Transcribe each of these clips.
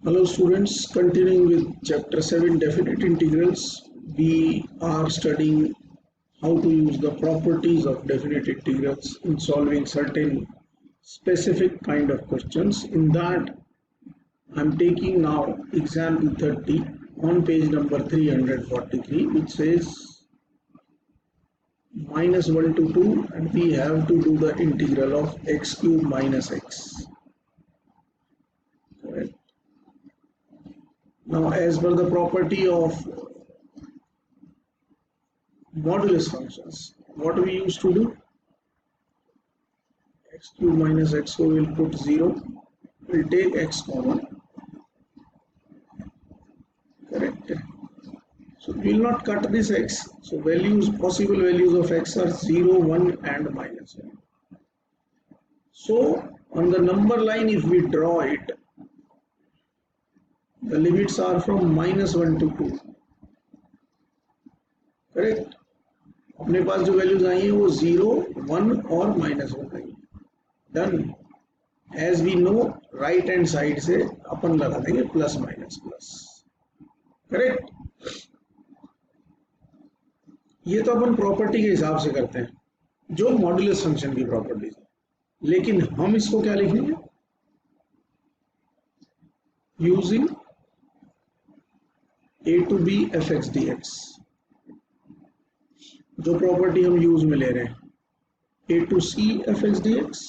Hello students, continuing with chapter 7 definite integrals, we are studying how to use the properties of definite integrals in solving certain specific kind of questions. In that, I am taking now example 30 on page number 343, which says minus 1 to 2, and we have to do the integral of x cube minus x. Correct. Now, as per the property of modulus functions, what we used to do, x cube minus x, so we'll put 0, we'll take x common, correct. So we will not cut this x, so possible values of x are 0, 1 and minus 1. So on the number line, if we draw it, the limits are from minus 1 to 2, correct. अपने पास जो values आई हैं वो 0, 1 और minus 1 आई. Done. As we know right hand side से अपन लगा देंगे प्लस माइनस प्लस, करेक्ट. ये तो अपन प्रॉपर्टी के हिसाब से करते हैं जो मॉड्यूलस फंक्शन की प्रॉपर्टीज है, लेकिन हम इसको क्या लिखेंगे, using a to b fx dx. जो प्रॉपर्टी हम यूज में ले रहे हैं, a to c fx dx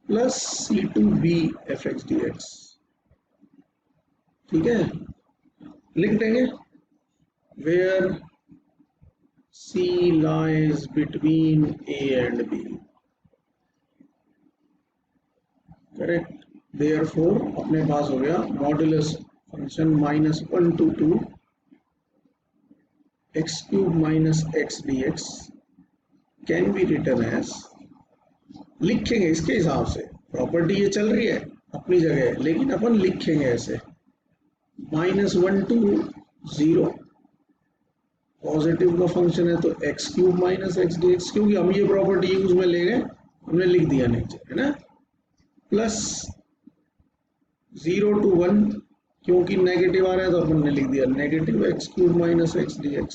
plus c to b fx dx. ठीक है, लिख देंगे where c lies between a and b, correct. therefore अपने पास हो गया modulus function minus 1 to 2 x cube minus x dx can be written as, लिखेंगे इसके हिसाब से, प्रॉपर्टी ये चल रही है अपनी जगह, लेकिन अपन लिखेंगे ऐसे माइनस 1 to 0, पॉजिटिव का फंक्शन है तो x cube minus x dx, क्योंकि हम ये प्रॉपर्टी यूज में ले गए, हमने लिख दिया नीचे, है ना, प्लस 0 to 1, क्योंकि नेगेटिव आ रहा है तो अपन ने लिख दिया negative x cube minus x dx,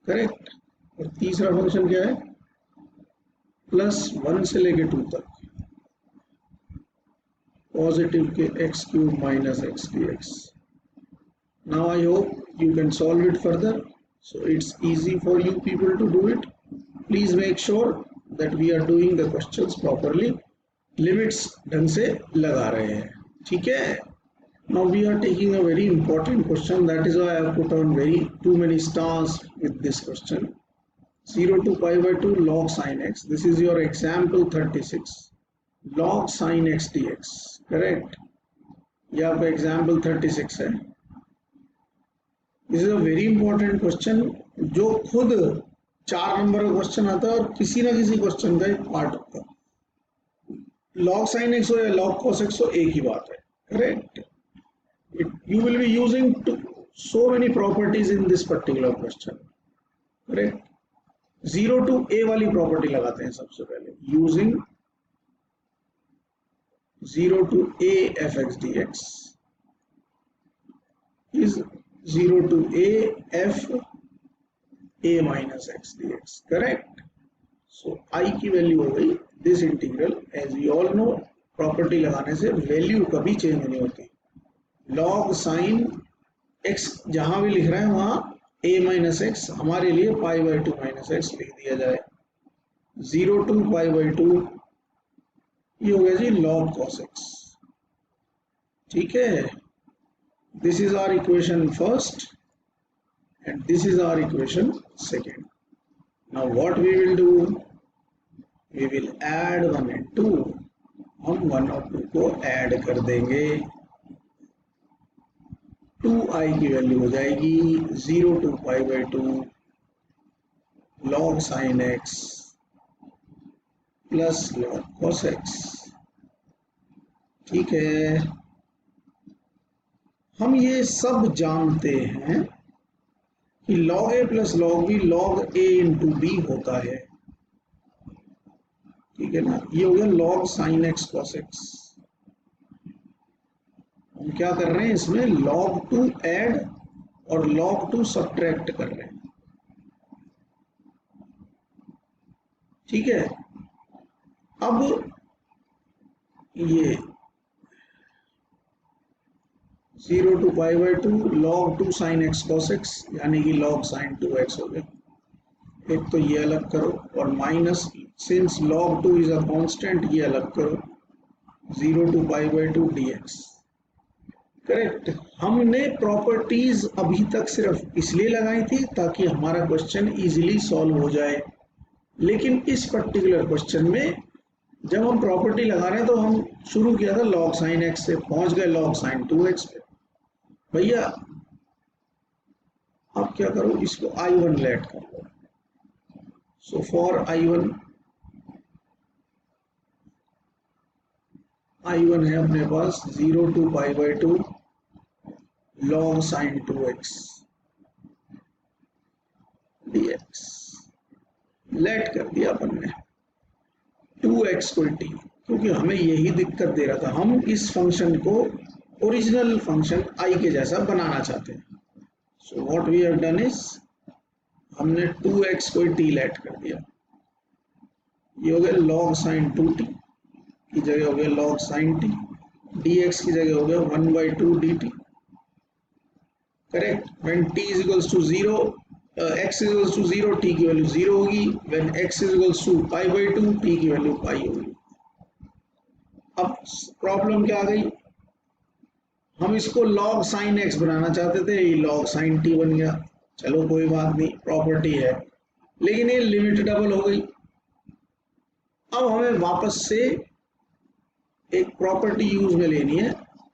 correct. और तीसरा फंक्शन क्या है, प्लस 1 से लेके 2 तक पॉजिटिव के x cube minus x dx. Now I hope you can solve it further, so it's easy for you people to do it. Please make sure that we are doing the questions properly, limits ढंग से लगा रहे हैं, ठीक है. Now we are taking a very important question, that is why I have put on too many stars with this question. 0 to pi by 2 log sin x, this is your example 36, log sin x dx, correct. ये आपका example 36 है. This is a very important question, जो खुद 4 number का question आता है और किसी ना किसी क्वेश्चन का एक पार्ट होता है. log sin x हो या log cos x हो, एक ही बात है, correct. You will be using so many properties in this particular question, correct. 0 to a वाली प्रॉपर्टी लगाते हैं सबसे पहले, using 0 to a fx dx is 0 to a f a minus x dx, correct. So I की value हो गई this integral. As we all know, property लगाने से वैल्यू कभी चेंज नहीं होती. लॉग साइन x जहां भी लिख रहे हैं वहां a माइनस एक्स, हमारे लिए पाई बाई 2 माइनस एक्स लिख दिया जाए. 0 टू पाई बाई 2, ये हो गया जी लॉग कॉस x, ठीक है. This is our equation first and this is our equation second. Now what we will do, we will add 1 and 2. हम 1 और 2 को ऐड कर देंगे, 2i की वैल्यू हो जाएगी 0 to pi by 2 log sine x plus log cos x, ठीक है. हम ये सब जानते हैं कि log a plus log b log a into b होता है, ठीक है ना. ये हो गया log sine x cos x, हम क्या कर रहे हैं इसमें, log2 ऐड और log2 सब्ट्रैक्ट कर रहे हैं, ठीक है। अब ये 0 to pi by 2 log2 sin x cos x यानी कि log sin 2x हो गया। एक तो ये अलग करो और minus since log2 is a constant ये अलग करो 0 to pi by 2 dx। Correct. हमने प्रॉपर्टीज अभी तक सिर्फ इसलिए लगाई थी ताकि हमारा क्वेश्चन इजीली सॉल्व हो जाए, लेकिन इस पर्टिकुलर क्वेश्चन में जब हम प्रॉपर्टी लगा रहे हैं तो हम शुरू किया था log sin x से, पहुंच गए log sin 2x पे। भैया अब क्या करो, इसको I1 लेट कर लो। सो फॉर I1 है अपने पास 0 to pi by 2 log sin 2x dx। Let कर दिया अपन ने 2x को t, क्योंकि हमें यही दिक्कत दे रहा था, हम इस फंक्शन को ओरिजिनल फंक्शन i के जैसा बनाना चाहते हैं। So what we have done is हमने 2x को t लेट कर दिया, ये हो गया log sin 2t की जगह हो गया log sin t, dx की जगह हो गया 1/2 dt। Correct. When t is equals to 0 x is equals to 0 t की वैल्यू 0 होगी, when x is equals to pi by 2 t की वैल्यू पाई होगी। अब प्रॉब्लम क्या आ गई, हम इसको log sin x बनाना चाहते थे, ये log sin t बन गया। चलो कोई बात नहीं, प्रॉपर्टी है, लेकिन ये लिमिट डबल हो गई। अब हमें वापस से एक प्रॉपर्टी यूज में लेनी है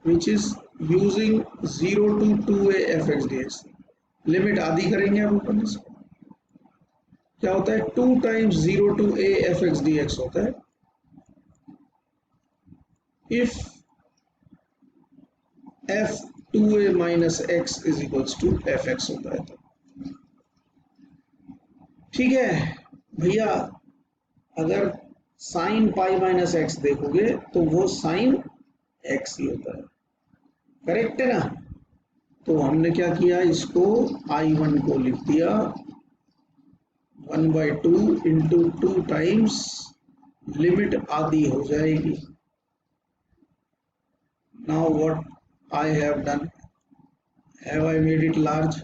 which is using 0 to 2a fx dx। Limit आधी करेंगे अब अपन इसको, क्या होता है 2 times 0 to a fx dx होता है। If f 2a minus x is equals to fx होता है तो ठीक है भैया। अगर साइन पाई माइनस एक्स देखोगे तो वो साइन एक्स ही होता है, करेक्ट है ना। तो हमने क्या किया, इसको I1 को लिख दिया 1/2 इंटू 2 टाइम्स लिमिट आधी हो जाएगी। Now what I have done, have I made it large,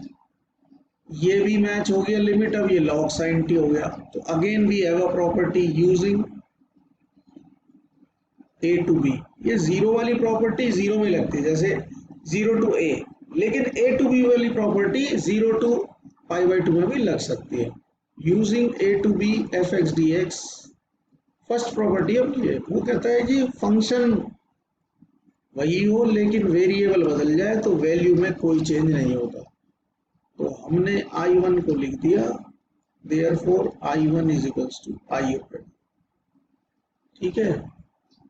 ये भी मैच हो गया लिमिट, अब ये log sin t हो गया। तो again we have a property using a to b, ये जीरो वाली प्रॉपर्टी जीरो में लगती है जैसे 0 to a, लेकिन a to b वाली प्रॉपर्टी 0 to पाई बाई 2 में भी लग सकती है। Using a to b fx dx first property अपनी है, वो कहता है जी फंक्शन वही हो लेकिन वेरिएबल बदल जाए तो वैल्यू में कोई चेंज नहीं होता। तो हमने I1 को लिख दिया, therefore I1 is equals to I open. ठीक है,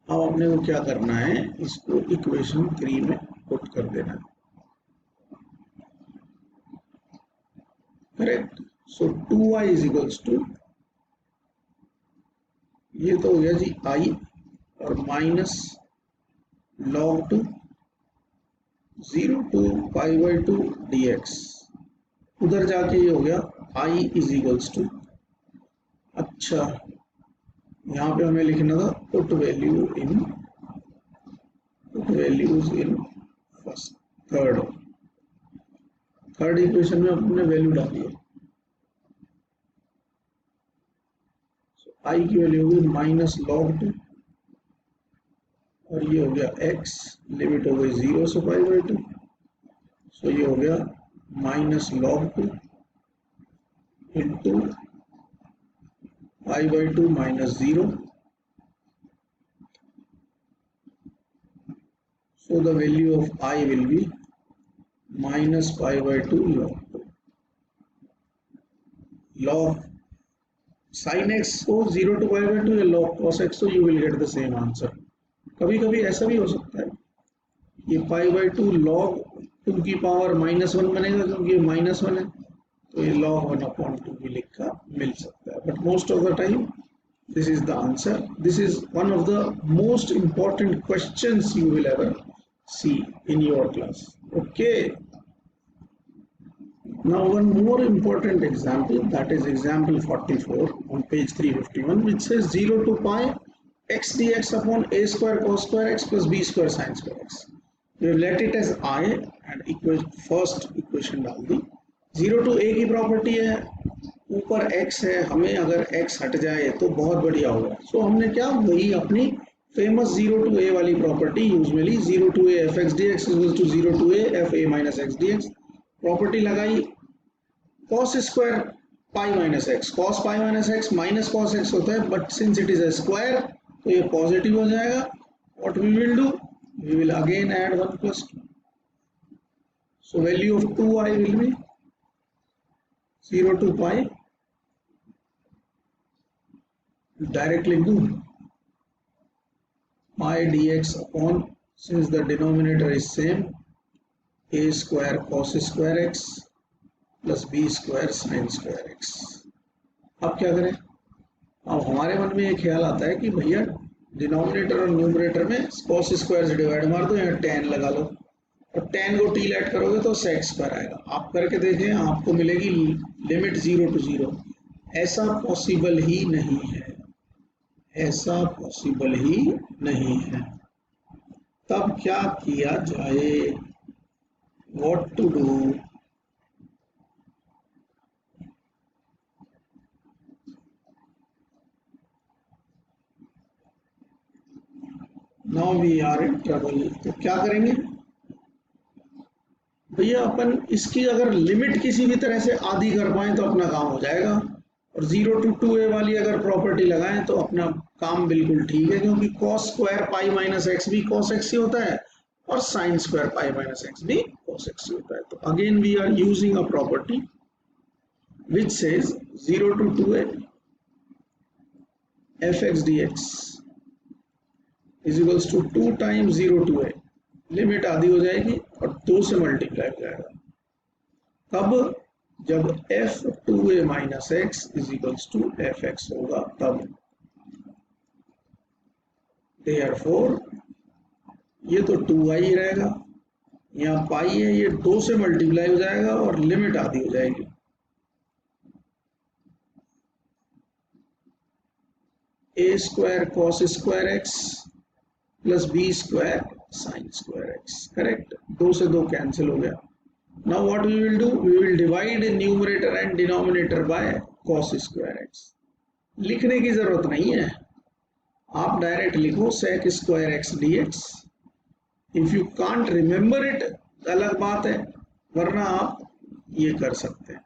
अब अपने को क्या करना है, इसको इक्वेशन 3 में पुट कर देना है। Correct. So 2y is equals to, ये तो हो गया जी I और minus log 2 0 to pi by 2 dx, उधर जाके ये हो गया I इज इक्वल्स टू, अच्छा यहाँ पे हमें लिखना था put values in first third equation में हमने वैल्यू डाली है। I की वैल्यू होगी माइनस log 2 और ये हो गया x, लिमिट हो गई 0 से पाई बाई 2, सो ये हो गया minus log 2 into pi by 2 minus 0, so the value of I will be minus pi by 2 log 2। log sin x को 0 to pi by 2 या log cos x, तो you will get the same answer। कभी कभी ऐसा भी हो सकता है, ये पाई बाई 2 log 2 की पावर -1 बनेगा क्योंकि ये -1 है, तो ये log 1/2 भी लिखा मिल सकता है। But most of the time this is the answer, this is one of the most important questions you will ever C in your class. Okay. Now one more important example, that is example 44 on page 351, which says 0 to pi x dx upon a square cos square x plus b square sin square x. We have let it as I and first equation डाल दी. 0 to a की property है, ऊपर x है, हमें अगर x हट जाए तो बहुत बढ़िया होगा. सो हमने क्या, वही अपनी फेमस 0 to a वाली property usually 0 to a f x dx equal to 0 to a f a minus x dx property लगाई. cos square pi minus x, cos pi minus x minus cos x होता है, but since it is a square तो ये positive हो जाएगा. What we will do, we will again add 1 plus 2. So value of 2i will be 0 to pi, direct लिख दूं pi dx upon, since the denominator is same, a square cos square x plus b square sine square x. अब क्या करें, अब हमारे मन में ये ख्याल आता है कि भैया डिनोमिनेटर और न्यूमरेटर में cos स्क्वायर से डिवाइड मार दो, यहाँ tan लगा लो, और tan को t ऐड करोगे तो sec स्क्वायर आएगा. आप करके देखें, आपको मिलेगी लिमिट 0 to 0. ऐसा पॉसिबल ही नहीं है, ऐसा पॉसिबल ही नहीं है. तब क्या किया जाए, what to do? Now we are in trouble. तो क्या करेंगे भैया, अपन इसकी अगर लिमिट किसी भी तरह से आधी कर पाए तो अपना काम हो जाएगा, और 0 to 2a वाली अगर प्रॉपर्टी लगाएं तो अपना काम बिल्कुल ठीक है, क्योंकि cos square pi minus x भी cos x ही होता है और sin square pi minus x भी cos x ही होता है. तो again we are using a property which says 0 to 2a fx dx is equals to 2 times 0 to a. Limit आधी हो जाएगी और 2 से मल्टीप्लाई हो जाएगा. तब जब f2a minus x is equals to fx होगा, तब देयरफॉर ये तो 2i ही रहेगा, यहाँ पाई है, ये 2 से मल्टीप्लाई हो जाएगा और लिमिट आधी हो जाएगी. a square cos square x plus b square sine square x. Correct, 2 से 2 कैंसिल हो गया. Now what we will do, we will divide numerator and denominator by cos square x. लिखने की जरूरत नहीं है, आप डायरेक्ट लिखो sec square x dx. If you can't remember it अलग बात है, वरना आप ये कर सकते हैं,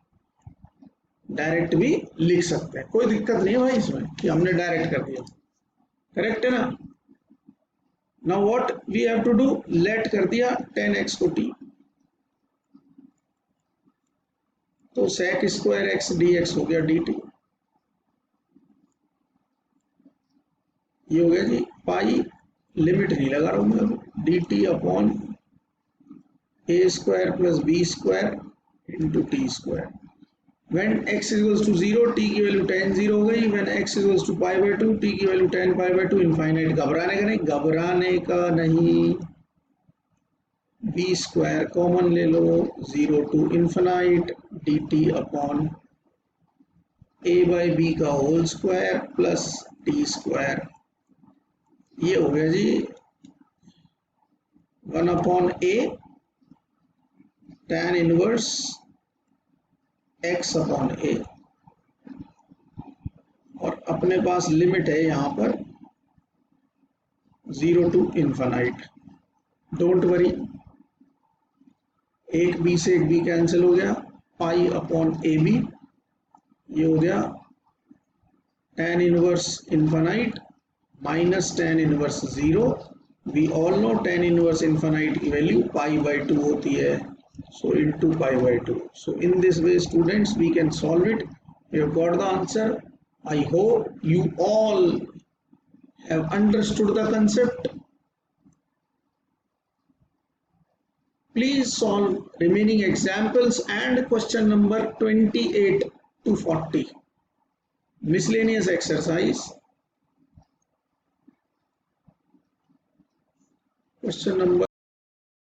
डायरेक्ट भी लिख सकते हैं, कोई दिक्कत नहीं है भाई इसमें कि हमने डायरेक्ट कर दिया. करेक्ट है ना. Now what we have to do, let कर दिया 10x को t, तो sec स्क्वायर एक्स dx हो गया dt. ये हो गया जी पाई, लिमिट नहीं लगा रहा हूं मैं अभी, dt upon a square plus b square into t square. When x equals to 0, t की वैल्यू tan 0 हो गई. When x equals to pi by 2, t की वैल्यू tan pi by 2. इनफाइनाइट घबराने का नहीं, घबराने का नहीं. b स्क्वायर कॉमन ले लो, 0 to infinite dt upon a by b का whole square plus t square. ये हो गया जी 1 upon a tan inverse x upon a, और अपने पास लिमिट है यहां पर 0 to इनफाइनाइट. डोंट वरी, एक b से एक b कैंसिल हो गया, पाई अपॉन ए बी. ये हो गया tan inverse infinite minus tan inverse 0. We all know tan inverse infinite की वैल्यू पाई बाई 2 होती है, so into pi by 2. So in this way students we can solve it. You have got the answer. I hope you all have understood the concept. Please solve remaining examples and question number 28 to 40. Miscellaneous exercise. Question number